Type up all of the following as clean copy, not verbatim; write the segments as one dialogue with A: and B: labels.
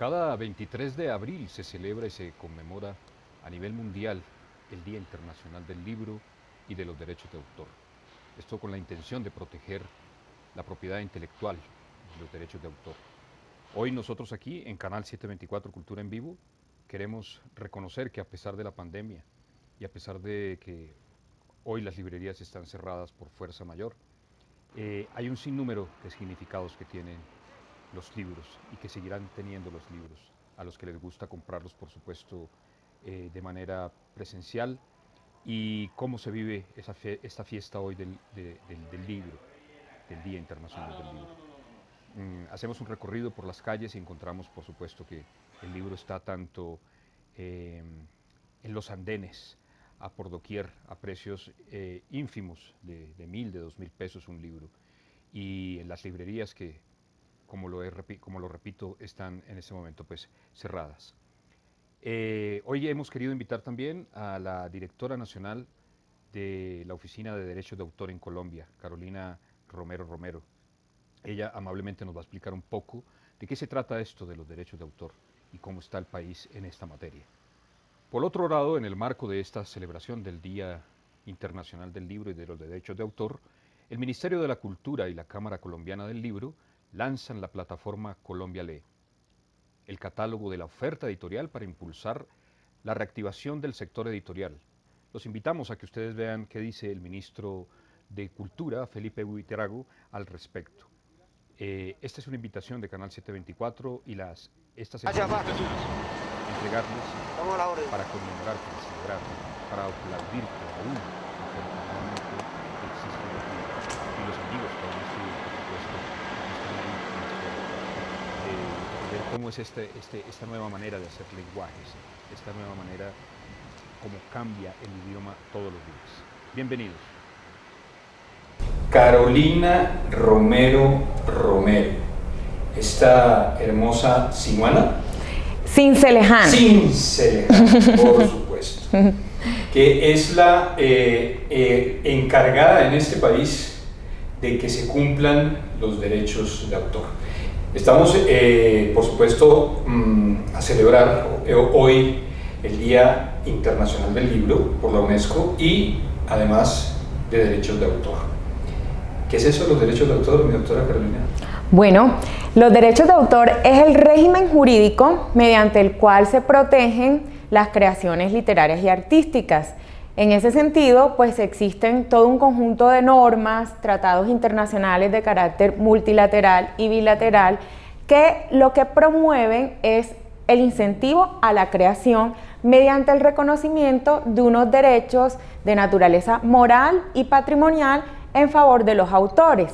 A: Cada 23 de abril se celebra y se conmemora a nivel mundial el Día Internacional del Libro y de los Derechos de Autor. Esto con la intención de proteger la propiedad intelectual y los derechos de autor. Hoy nosotros aquí en Canal 724 Cultura en Vivo queremos reconocer que a pesar de la pandemia y a pesar de que hoy las librerías están cerradas por fuerza mayor, hay un sinnúmero de significados que tienen los libros y que seguirán teniendo los libros, a los que les gusta comprarlos, por supuesto, de manera presencial, y cómo se vive esta fiesta hoy del libro, del Día Internacional del Libro. Hacemos un recorrido por las calles y encontramos, por supuesto, que el libro está tanto en los andenes, por doquier, a precios ínfimos de 1.000, de 2.000 pesos un libro, y en las librerías que, como lo repito, están en este momento pues cerradas. Hoy hemos querido invitar también a la directora nacional de la Oficina de Derechos de Autor en Colombia, Carolina Romero. Ella amablemente nos va a explicar un poco de qué se trata esto de los derechos de autor y cómo está el país en esta materia. Por otro lado, en el marco de esta celebración del Día Internacional del Libro y de los Derechos de Autor, el Ministerio de la Cultura y la Cámara Colombiana del Libro lanzan la plataforma Colombia Lee, el catálogo de la oferta editorial para impulsar la reactivación del sector editorial. Los invitamos a que ustedes vean qué dice el ministro de Cultura, Felipe Buitrago, al respecto. Esta es una invitación de Canal 724 y estas entregarles para conmemorar, para celebrar, para aplaudir que aún afortunadamente existen los libros y los amigos que aún estudian, por supuesto, están ahí de ver cómo es esta nueva manera de hacer lenguajes, esta nueva manera como cambia el idioma todos los días. Bienvenidos.
B: Carolina Romero, esta hermosa sinuana.
C: Cincelejana,
B: Por supuesto. Que es la encargada en este país de que se cumplan los derechos de autor. Estamos, por supuesto, a celebrar hoy el Día Internacional del Libro por la UNESCO y además de derechos de autor. ¿Qué es eso, los derechos de autor, mi doctora Carolina?
C: Bueno, los derechos de autor es el régimen jurídico mediante el cual se protegen las creaciones literarias y artísticas. En ese sentido, pues existen todo un conjunto de normas, tratados internacionales de carácter multilateral y bilateral que lo que promueven es el incentivo a la creación mediante el reconocimiento de unos derechos de naturaleza moral y patrimonial en favor de los autores.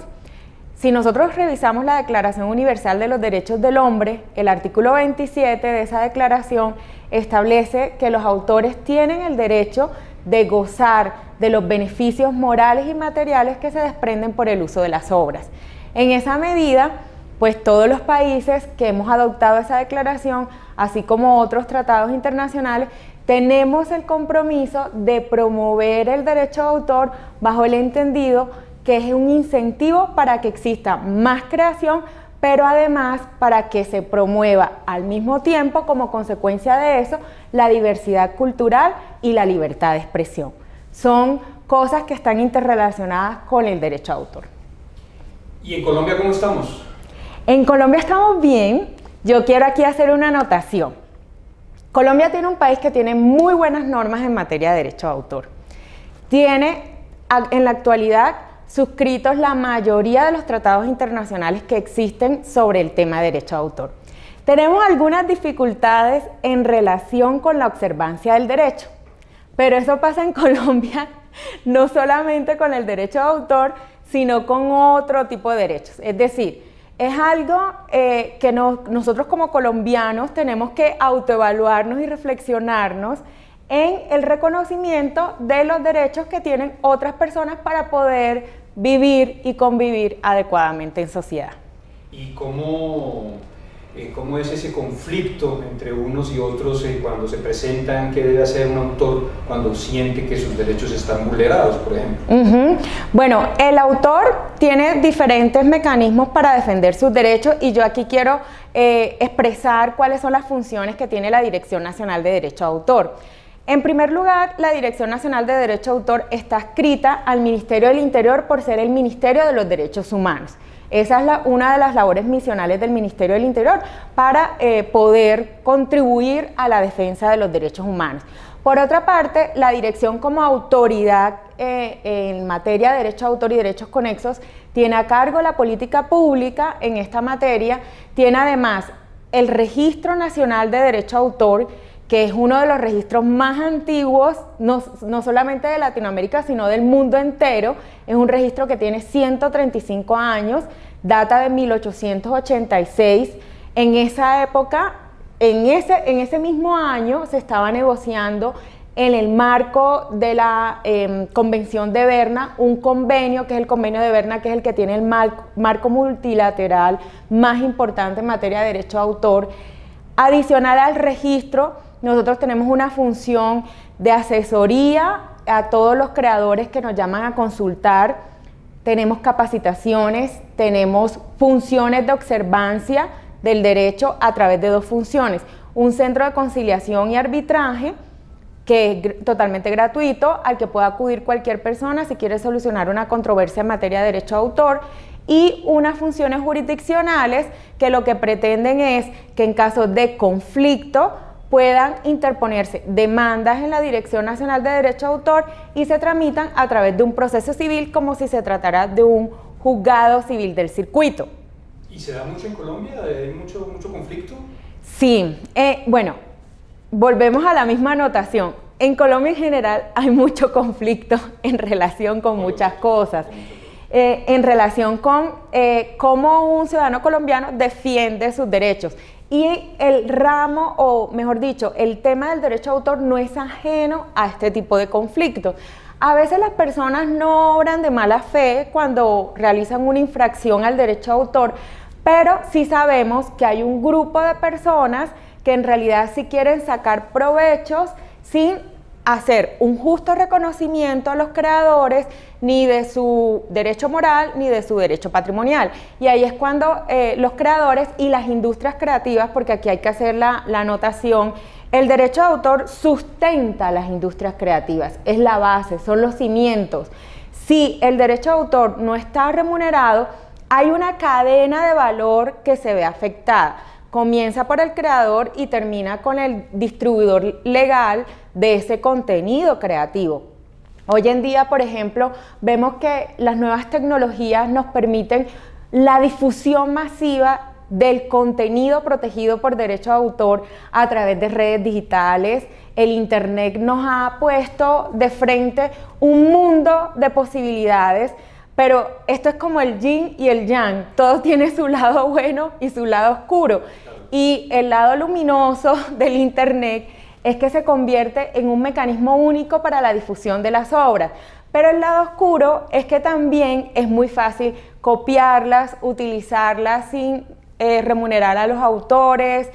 C: Si nosotros revisamos la Declaración Universal de los Derechos del Hombre, el artículo 27 de esa declaración establece que los autores tienen el derecho de gozar de los beneficios morales y materiales que se desprenden por el uso de las obras. En esa medida, pues todos los países que hemos adoptado esa declaración, así como otros tratados internacionales, tenemos el compromiso de promover el derecho de autor bajo el entendido que es un incentivo para que exista más creación, pero además para que se promueva al mismo tiempo, como consecuencia de eso, la diversidad cultural y la libertad de expresión. Son cosas que están interrelacionadas con el derecho de autor.
B: ¿Y en Colombia cómo estamos?
C: En Colombia estamos bien. Yo quiero aquí hacer una anotación. Colombia tiene un país que tiene muy buenas normas en materia de derecho de autor. Tiene en la actualidad suscritos la mayoría de los tratados internacionales que existen sobre el tema de derecho de autor. Tenemos algunas dificultades en relación con la observancia del derecho, pero eso pasa en Colombia no solamente con el derecho de autor, sino con otro tipo de derechos. Es decir, es algo que nosotros como colombianos tenemos que autoevaluarnos y reflexionarnos en el reconocimiento de los derechos que tienen otras personas para poder vivir y convivir adecuadamente en sociedad.
B: ¿Y cómo cómo es ese conflicto entre unos y otros cuando se presentan, qué debe hacer un autor cuando siente que sus derechos están vulnerados, por ejemplo.
C: Bueno, el autor tiene diferentes mecanismos para defender sus derechos y yo aquí quiero expresar cuáles son las funciones que tiene la Dirección Nacional de Derecho de Autor. En primer lugar, la Dirección Nacional de Derecho de Autor está adscrita al Ministerio del Interior por ser el Ministerio de los Derechos Humanos. Esa es una de las labores misionales del Ministerio del Interior para poder contribuir a la defensa de los derechos humanos. Por otra parte, la dirección como autoridad en materia de derecho de autor y derechos conexos tiene a cargo la política pública en esta materia, tiene además el Registro Nacional de Derecho de Autor, que es uno de los registros más antiguos, no solamente de Latinoamérica, sino del mundo entero. Es un registro que tiene 135 años, data de 1886. En esa época, en ese mismo año, se estaba negociando en el marco de la Convención de Berna, un convenio, que es el Convenio de Berna, que es el que tiene el marco multilateral más importante en materia de derecho de autor. Adicional al registro, nosotros tenemos una función de asesoría a todos los creadores que nos llaman a consultar. Tenemos capacitaciones, tenemos funciones de observancia del derecho a través de dos funciones. Un centro de conciliación y arbitraje, que es totalmente gratuito, al que puede acudir cualquier persona si quiere solucionar una controversia en materia de derecho de autor, y unas funciones jurisdiccionales que lo que pretenden es que en caso de conflicto puedan interponerse demandas en la Dirección Nacional de Derecho de Autor y se tramitan a través de un proceso civil como si se tratara de un juzgado civil del circuito.
B: ¿Y se da mucho en Colombia? ¿Hay mucho conflicto?
C: Sí, bueno, volvemos a la misma anotación. En Colombia en general hay mucho conflicto en relación con muchas cosas. En relación con cómo un ciudadano colombiano defiende sus derechos. Y el ramo, o mejor dicho, el tema del derecho de autor no es ajeno a este tipo de conflictos. A veces las personas no obran de mala fe cuando realizan una infracción al derecho de autor, pero sí sabemos que hay un grupo de personas que en realidad sí quieren sacar provechos sin hacer un justo reconocimiento a los creadores, ni de su derecho moral, ni de su derecho patrimonial. Y ahí es cuando los creadores y las industrias creativas, porque aquí hay que hacer la anotación, el derecho de autor sustenta las industrias creativas, es la base, son los cimientos. Si el derecho de autor no está remunerado, hay una cadena de valor que se ve afectada. Comienza por el creador y termina con el distribuidor legal de ese contenido creativo. Hoy en día, por ejemplo, vemos que las nuevas tecnologías nos permiten la difusión masiva del contenido protegido por derecho de autor a través de redes digitales. El Internet nos ha puesto de frente un mundo de posibilidades, pero esto es como el yin y el yang, todo tiene su lado bueno y su lado oscuro. Y el lado luminoso del Internet es que se convierte en un mecanismo único para la difusión de las obras. Pero el lado oscuro es que también es muy fácil copiarlas, utilizarlas sin remunerar a los autores.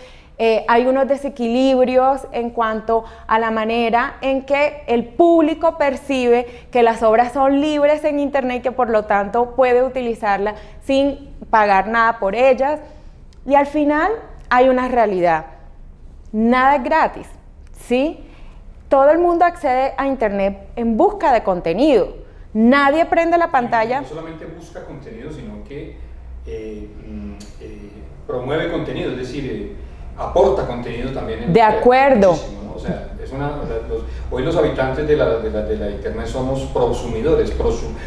C: Hay unos desequilibrios en cuanto a la manera en que el público percibe que las obras son libres en Internet y que por lo tanto puede utilizarlas sin pagar nada por ellas. Y al final hay una realidad, nada es gratis, ¿sí? Todo el mundo accede a Internet en busca de contenido, nadie prende la pantalla.
B: No solamente busca contenido, sino que promueve contenido, es decir, aporta contenido también.
C: De acuerdo.
B: ¿No? O sea, hoy los habitantes de la Internet somos prosumidores,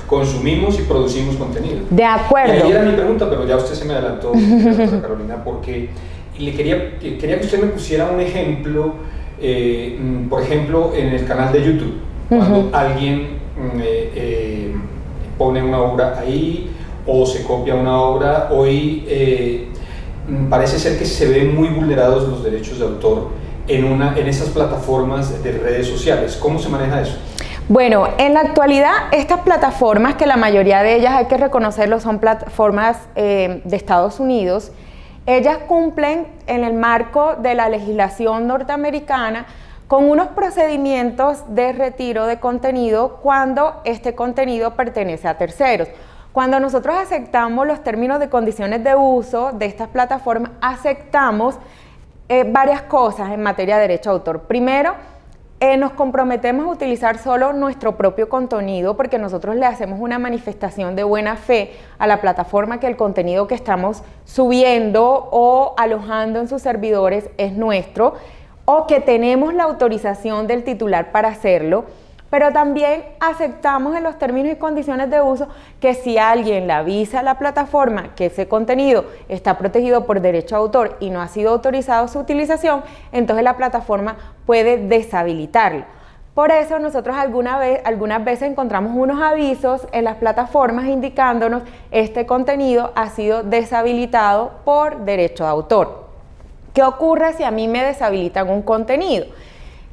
B: consumimos y producimos contenido.
C: De acuerdo.
B: Y ahí era mi pregunta, pero ya usted se me adelantó, doctora Carolina, porque quería que usted me pusiera un ejemplo, por ejemplo, en el canal de YouTube, cuando alguien pone una obra ahí o se copia una obra. Hoy parece ser que se ven muy vulnerados los derechos de autor en esas plataformas de redes sociales. ¿Cómo se maneja eso?
C: Bueno, en la actualidad estas plataformas, que la mayoría de ellas hay que reconocerlo son plataformas de Estados Unidos, ellas cumplen en el marco de la legislación norteamericana con unos procedimientos de retiro de contenido cuando este contenido pertenece a terceros. Cuando nosotros aceptamos los términos de condiciones de uso de estas plataformas, aceptamos varias cosas en materia de derecho de autor. Primero, nos comprometemos a utilizar solo nuestro propio contenido porque nosotros le hacemos una manifestación de buena fe a la plataforma que el contenido que estamos subiendo o alojando en sus servidores es nuestro o que tenemos la autorización del titular para hacerlo. Pero también aceptamos en los términos y condiciones de uso que si alguien le avisa a la plataforma que ese contenido está protegido por derecho de autor y no ha sido autorizado su utilización, entonces la plataforma puede deshabilitarlo. Por eso nosotros algunas veces encontramos unos avisos en las plataformas indicándonos este contenido ha sido deshabilitado por derecho de autor. ¿Qué ocurre si a mí me deshabilitan un contenido?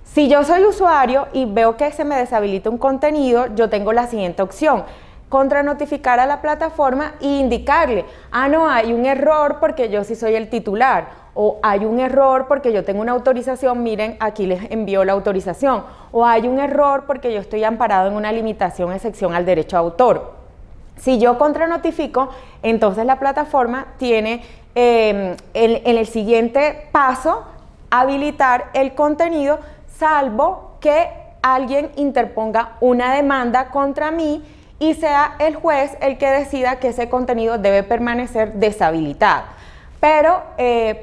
C: Si yo soy usuario y veo que se me deshabilita un contenido, yo tengo la siguiente opción: contranotificar a la plataforma e indicarle, no, hay un error porque yo sí soy el titular, o hay un error porque yo tengo una autorización, miren, aquí les envío la autorización, o hay un error porque yo estoy amparado en una limitación, excepción al derecho de autor. Si yo contranotifico, entonces la plataforma tiene en el siguiente paso habilitar el contenido, salvo que alguien interponga una demanda contra mí y sea el juez el que decida que ese contenido debe permanecer deshabilitado. Pero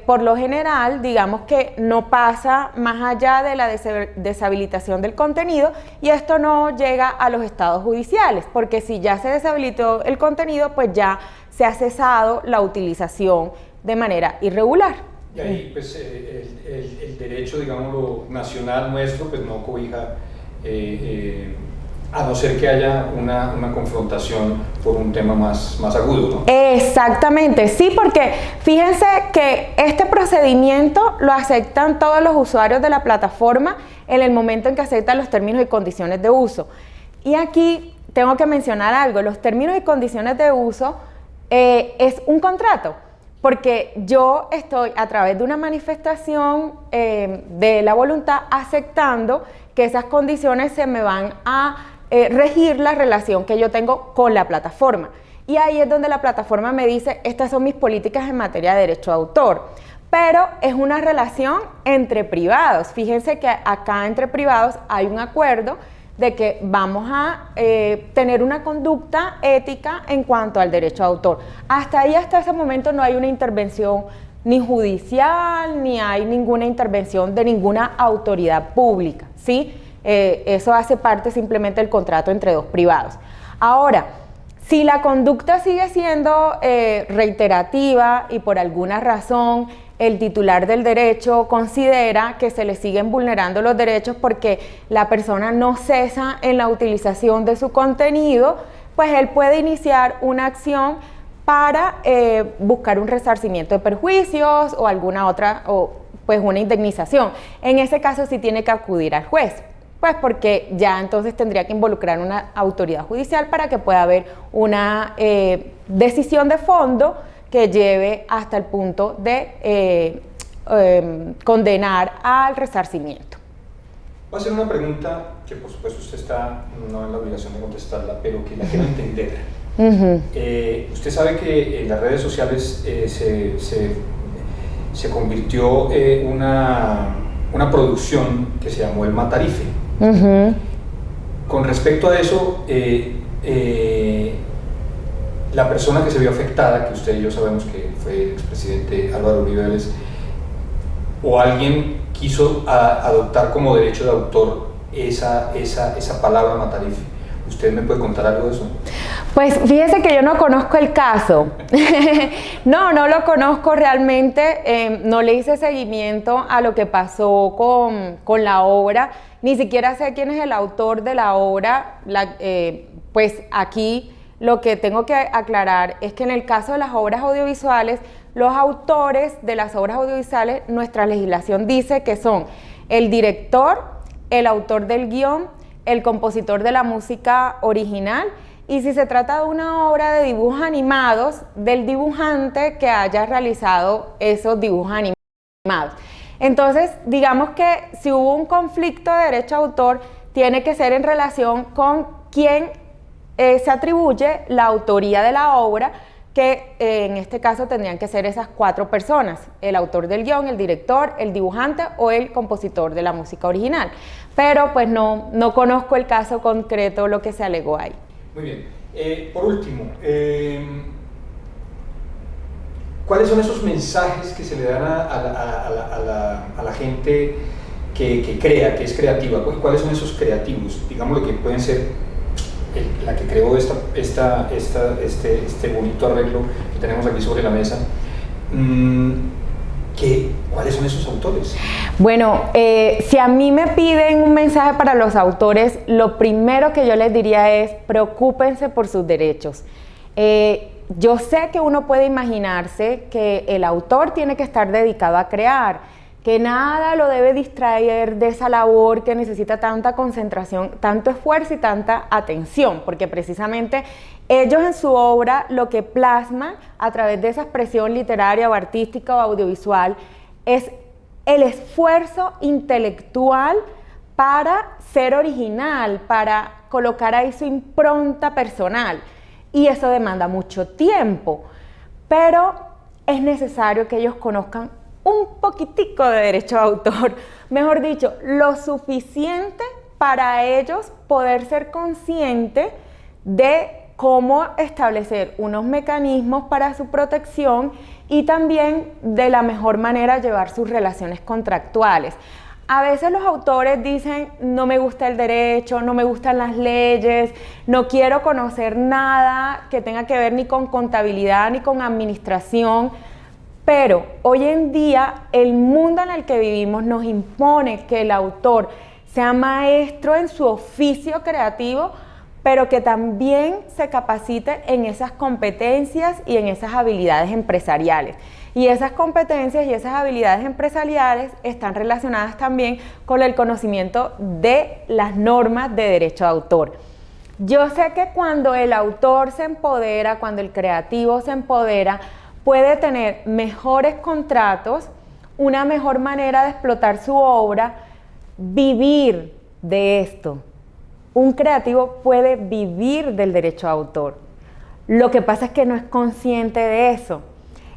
C: por lo general, digamos que no pasa más allá de la deshabilitación del contenido y esto no llega a los estados judiciales, porque si ya se deshabilitó el contenido, pues ya se ha cesado la utilización de manera irregular.
B: Y ahí pues el derecho, digámoslo, nacional nuestro pues no cobija, a no ser que haya una confrontación por un tema más agudo, ¿no?
C: Exactamente, sí, porque fíjense que este procedimiento lo aceptan todos los usuarios de la plataforma en el momento en que aceptan los términos y condiciones de uso. Y aquí tengo que mencionar algo: los términos y condiciones de uso es un contrato. Porque yo estoy a través de una manifestación de la voluntad aceptando que esas condiciones se me van a regir la relación que yo tengo con la plataforma. Y ahí es donde la plataforma me dice, estas son mis políticas en materia de derecho de autor. Pero es una relación entre privados. Fíjense que acá entre privados hay un acuerdo de que vamos a tener una conducta ética en cuanto al derecho de autor. Hasta ese momento no hay una intervención ni judicial, ni hay ninguna intervención de ninguna autoridad pública, ¿sí? Eso hace parte simplemente del contrato entre dos privados. Ahora, si la conducta sigue siendo reiterativa y por alguna razón el titular del derecho considera que se le siguen vulnerando los derechos porque la persona no cesa en la utilización de su contenido, pues él puede iniciar una acción para buscar un resarcimiento de perjuicios o alguna otra, o pues una indemnización. En ese caso sí tiene que acudir al juez, pues porque ya entonces tendría que involucrar una autoridad judicial para que pueda haber una decisión de fondo que lleve hasta el punto de condenar al resarcimiento.
B: Voy a hacer una pregunta que por supuesto usted está no en la obligación de contestarla, pero que la quiero entender. Usted sabe que en las redes sociales se convirtió una producción que se llamó El Matarife. Con respecto a eso, la persona que se vio afectada, que usted y yo sabemos que fue el expresidente Álvaro Uribe Vélez, o alguien quiso adoptar como derecho de autor esa palabra Matarife. ¿Usted me puede contar algo de eso?
C: Pues fíjese que yo no conozco el caso. No lo conozco realmente. No le hice seguimiento a lo que pasó con la obra. Ni siquiera sé quién es el autor de la obra. Pues aquí lo que tengo que aclarar es que en el caso de las obras audiovisuales, los autores de las obras audiovisuales, nuestra legislación dice que son el director, el autor del guión, el compositor de la música original y si se trata de una obra de dibujos animados, del dibujante que haya realizado esos dibujos animados. Entonces, digamos que si hubo un conflicto de derecho de autor, tiene que ser en relación con quién se atribuye la autoría de la obra, que en este caso tendrían que ser esas 4 personas: el autor del guión, el director, el dibujante o el compositor de la música original. Pero pues no conozco el caso concreto, lo que se alegó ahí.
B: Muy bien. Por último, ¿cuáles son esos mensajes que se le dan a la gente que crea, que es creativa? ¿Cuáles son esos creativos? Digámoslo, que pueden ser la que creó este bonito arreglo que tenemos aquí sobre la mesa. ¿Cuáles son esos autores?
C: Bueno, si a mí me piden un mensaje para los autores, lo primero que yo les diría es: preocúpense por sus derechos. Yo sé que uno puede imaginarse que el autor tiene que estar dedicado a crear, que nada lo debe distraer de esa labor que necesita tanta concentración, tanto esfuerzo y tanta atención, porque precisamente ellos en su obra lo que plasman a través de esa expresión literaria o artística o audiovisual es el esfuerzo intelectual para ser original, para colocar ahí su impronta personal, y eso demanda mucho tiempo, pero es necesario que ellos conozcan un poquitico de derecho de autor, mejor dicho, lo suficiente para ellos poder ser conscientes de cómo establecer unos mecanismos para su protección y también de la mejor manera llevar sus relaciones contractuales. A veces los autores dicen: no me gusta el derecho, no me gustan las leyes, no quiero conocer nada que tenga que ver ni con contabilidad ni con administración. Pero hoy en día el mundo en el que vivimos nos impone que el autor sea maestro en su oficio creativo, pero que también se capacite en esas competencias y en esas habilidades empresariales. Y esas competencias y esas habilidades empresariales están relacionadas también con el conocimiento de las normas de derecho de autor. Yo sé que cuando el autor se empodera, cuando el creativo se empodera, puede tener mejores contratos, una mejor manera de explotar su obra, vivir de esto. Un creativo puede vivir del derecho de autor. Lo que pasa es que no es consciente de eso.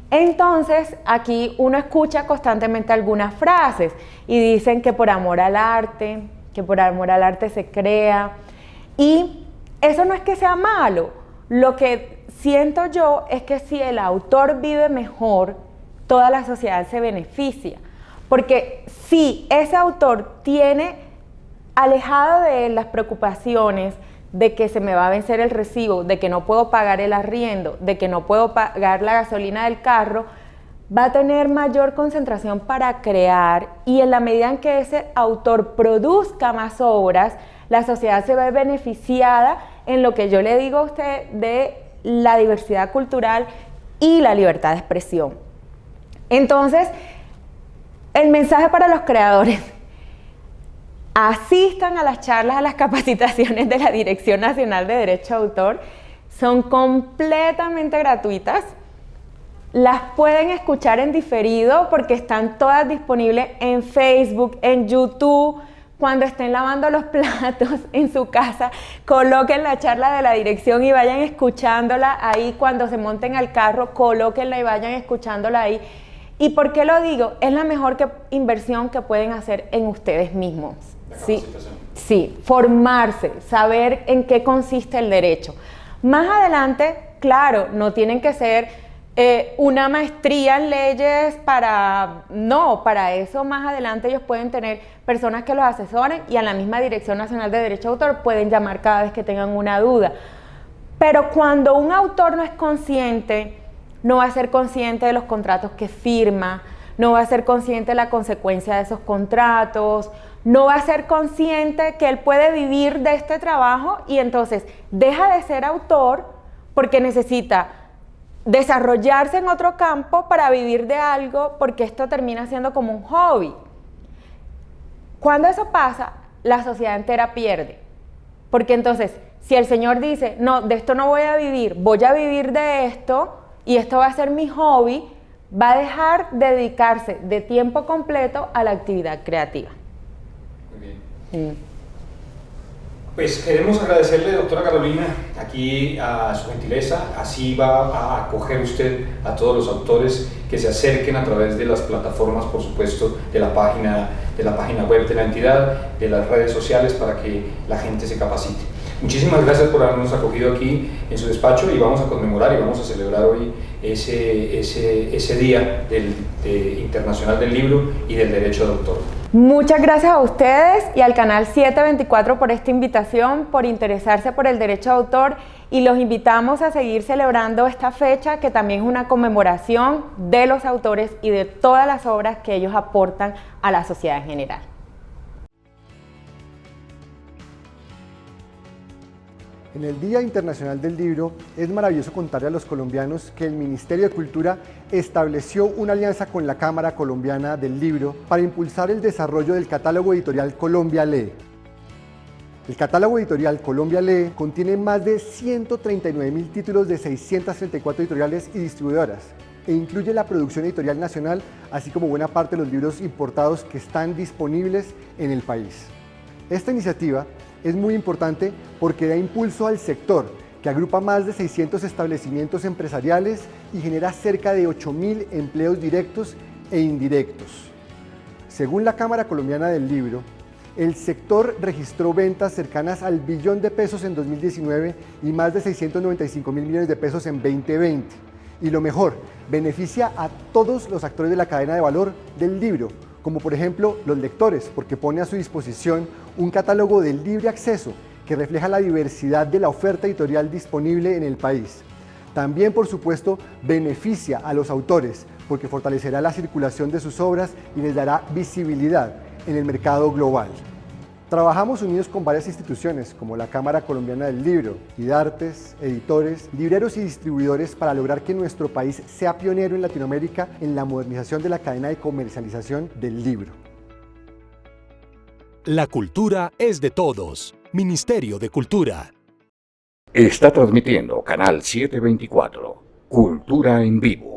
C: Entonces, aquí uno escucha constantemente algunas frases y dicen que por amor al arte, se crea. Y eso no es que sea malo. Lo que siento yo es que si el autor vive mejor, toda la sociedad se beneficia. Porque si ese autor tiene alejado de él las preocupaciones de que se me va a vencer el recibo, de que no puedo pagar el arriendo, de que no puedo pagar la gasolina del carro, va a tener mayor concentración para crear, y en la medida en que ese autor produzca más obras, la sociedad se ve beneficiada en lo que yo le digo a usted de la diversidad cultural y la libertad de expresión. Entonces, el mensaje para los creadores: asistan a las charlas, a las capacitaciones de la Dirección Nacional de Derecho de Autor. Son completamente gratuitas. Las pueden escuchar en diferido porque están todas disponibles en Facebook, en YouTube. Cuando estén lavando los platos en su casa, coloquen la charla de la dirección y vayan escuchándola ahí. Cuando se monten al carro, colóquenla y vayan escuchándola ahí. ¿Y por qué lo digo? Es la mejor inversión que pueden hacer en ustedes mismos. Sí, formarse, saber en qué consiste el derecho. Más adelante, claro, no tienen que ser una maestría en leyes para eso más adelante ellos pueden tener personas que los asesoren, y a la misma Dirección Nacional de Derecho de Autor pueden llamar cada vez que tengan una duda. Pero cuando un autor no es consciente, no va a ser consciente de los contratos que firma, no va a ser consciente de la consecuencia de esos contratos, no va a ser consciente que él puede vivir de este trabajo, y entonces deja de ser autor porque necesita desarrollarse en otro campo para vivir de algo, porque esto termina siendo como un hobby. Cuando eso pasa, la sociedad entera pierde, porque entonces Si el señor dice, no, de esto no voy a vivir de esto y esto va a ser mi hobby, va a dejar de dedicarse de tiempo completo a la actividad creativa.
B: Muy bien. Pues queremos agradecerle, doctora Carolina, aquí a su gentileza. Así va a acoger usted a todos los autores que se acerquen a través de las plataformas, por supuesto, de la página web de la entidad, de las redes sociales, para que la gente se capacite. Muchísimas gracias por habernos acogido aquí en su despacho, y vamos a conmemorar y vamos a celebrar hoy ese día internacional del libro y del derecho de autor.
C: Muchas gracias a ustedes y al canal 724 por esta invitación, por interesarse por el derecho de autor, y los invitamos a seguir celebrando esta fecha, que también es una conmemoración de los autores y de todas las obras que ellos aportan a la sociedad en general.
D: En el Día Internacional del Libro es maravilloso contarle a los colombianos que el Ministerio de Cultura estableció una alianza con la Cámara Colombiana del Libro para impulsar el desarrollo del catálogo editorial Colombia Lee. El catálogo editorial Colombia Lee contiene más de 139.000 títulos de 634 editoriales y distribuidoras, e incluye la producción editorial nacional, así como buena parte de los libros importados que están disponibles en el país. Esta iniciativa es muy importante porque da impulso al sector, que agrupa más de 600 establecimientos empresariales y genera cerca de 8.000 empleos directos e indirectos. Según la Cámara Colombiana del Libro, el sector registró ventas cercanas al billón de pesos en 2019 y más de 695.000 millones de pesos en 2020. Y lo mejor, beneficia a todos los actores de la cadena de valor del libro, como por ejemplo los lectores, porque pone a su disposición un catálogo de libre acceso que refleja la diversidad de la oferta editorial disponible en el país. También, por supuesto, beneficia a los autores, porque fortalecerá la circulación de sus obras y les dará visibilidad en el mercado global. Trabajamos unidos con varias instituciones como la Cámara Colombiana del Libro, IDARTES, editores, libreros y distribuidores para lograr que nuestro país sea pionero en Latinoamérica en la modernización de la cadena de comercialización del libro.
E: La cultura es de todos. Ministerio de Cultura.
F: Está transmitiendo Canal 724, Cultura en Vivo.